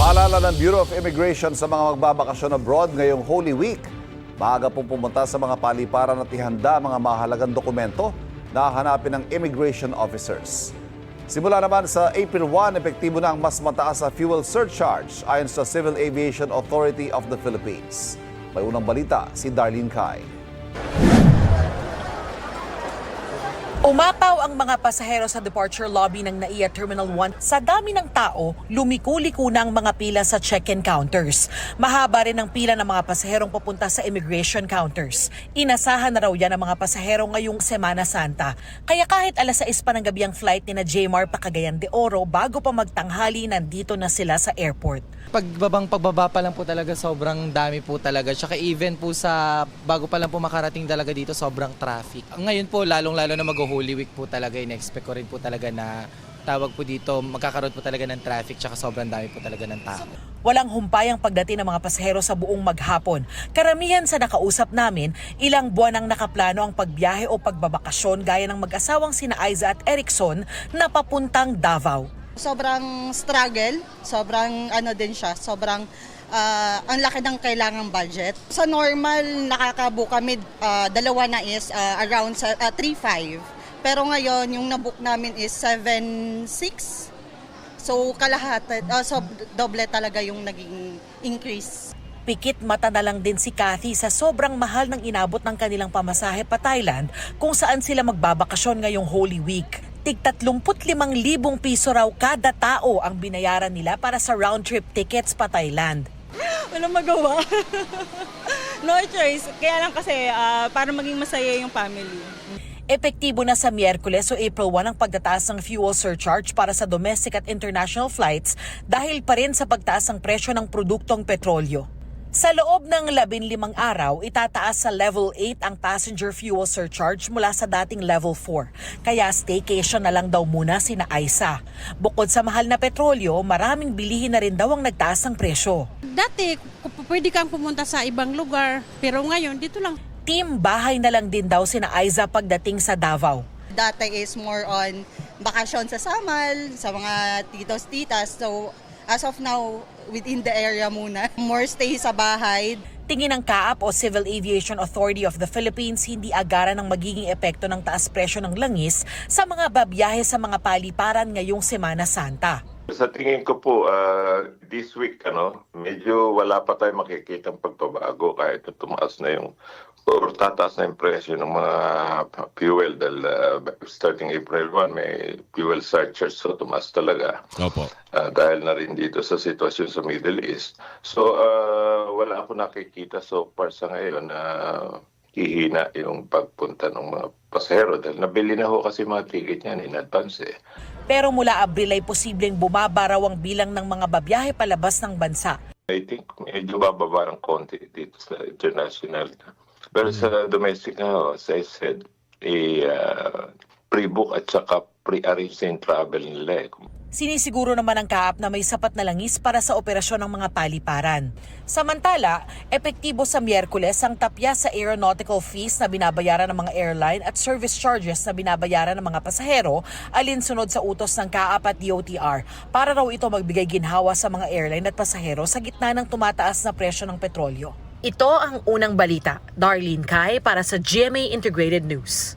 Paalala ng Bureau of Immigration sa mga magbabakasyon abroad ngayong Holy Week. Maaga pong pumunta sa mga paliparan at ihanda mga mahalagang dokumento na hahanapin ng immigration officers. Simula naman sa April 1, epektibo na ang mas mataas na fuel surcharge ayon sa Civil Aviation Authority of the Philippines. May unang balita si Darlene Kai. Umapaw ang mga pasahero sa departure lobby ng NAIA Terminal 1. Sa dami ng tao, lumiko-liko na ang mga pila sa check-in counters. Mahaba rin ang pila ng mga pasaherong papunta sa immigration counters. Inasahan na raw yan ang mga pasahero ngayong Semana Santa. Kaya kahit alas 6 pa ng gabi ang flight ni na Jmar pa Cagayan de Oro, bago pa magtanghali, nandito na sila sa airport. Pagbaba pa lang po talaga, sobrang dami po talaga. Tsaka even po sa bago pa lang po makarating talaga dito, sobrang traffic. Ngayon po, lalong-lalo na mag-Holy Week po talaga, in-expect ko rin po talaga na tawag po dito, magkakaroon po talaga ng traffic, tsaka sobrang dami po talaga ng tao. Walang humpay ang pagdating ng mga pasahero sa buong maghapon. Karamihan sa nakausap namin, ilang buwan ang nakaplano ang pagbiyahe o pagbabakasyon gaya ng mag-asawang sina Aiza at Erickson na papuntang Davao. Sobrang struggle, sobrang din siya, sobrang ang laki ng kailangang budget. Sa normal, nakakabook kami, dalawa na is around 3.5. Pero ngayon, yung nabook namin is 7.6. So kalahati, so doble talaga yung naging increase. Pikit mata na lang din si Kathy sa sobrang mahal ng inabot ng kanilang pamasahe pa Thailand kung saan sila magbabakasyon ngayong Holy Week. Tig 35,000 piso raw kada tao ang binayaran nila para sa round-trip tickets pa Thailand. Walang magawa. No choice. Kaya lang kasi para maging masaya yung family. Epektibo na sa Miyerkules o April 1 ang pagtataas ng fuel surcharge para sa domestic at international flights dahil pa rin sa pagtaas ng presyo ng produktong petrolyo. Sa loob ng 15 araw, itataas sa level 8 ang passenger fuel surcharge mula sa dating level 4. Kaya staycation na lang daw muna sina Aiza. Bukod sa mahal na petrolyo, maraming bilihin na rin daw ang nagtaas ng presyo. Dati, pwede kang pumunta sa ibang lugar, pero ngayon dito lang. Team bahay na lang din daw sina Aiza pagdating sa Davao. Dati is more on bakasyon sa Samal, sa mga titos, titas. So as of now, within the area muna. More stay sa bahay. Tingin ng CAAP o Civil Aviation Authority of the Philippines, hindi agaran ang magiging epekto ng taas presyo ng langis sa mga babiyahe sa mga paliparan ngayong Semana Santa. Sa tingin ko po, this week, medyo wala pa tayong makikitang pagbabago kahit tumaas na yung or tataas na yung presyo ng mga fuel dahil starting April 1 may fuel surcharge, so tumaas talaga. Opo. Dahil na rin dito sa sitwasyon sa Middle East. So wala ako nakikita so far sa ngayon na hihina yung pagpunta ng mga pasahero dahil nabili na ho kasi mga ticket niyan in advance eh. Pero mula Abril ay posibleng bumaba raw ang bilang ng mga babiyahe palabas ng bansa. I think medyo bababa ng konti dito sa international. Pero sa domestic nga, as I said, pre-book at saka pre-arrange na yung travel nila. Sinisiguro naman ng CAAP na may sapat na langis para sa operasyon ng mga paliparan. Samantala, epektibo sa Miyerkules ang tapya sa aeronautical fees na binabayaran ng mga airline at service charges na binabayaran ng mga pasahero alinsunod sa utos ng CAAP at DOTR para raw ito magbigay ginhawa sa mga airline at pasahero sa gitna ng tumataas na presyo ng petrolyo. Ito ang unang balita. Darlene Kai para sa GMA Integrated News.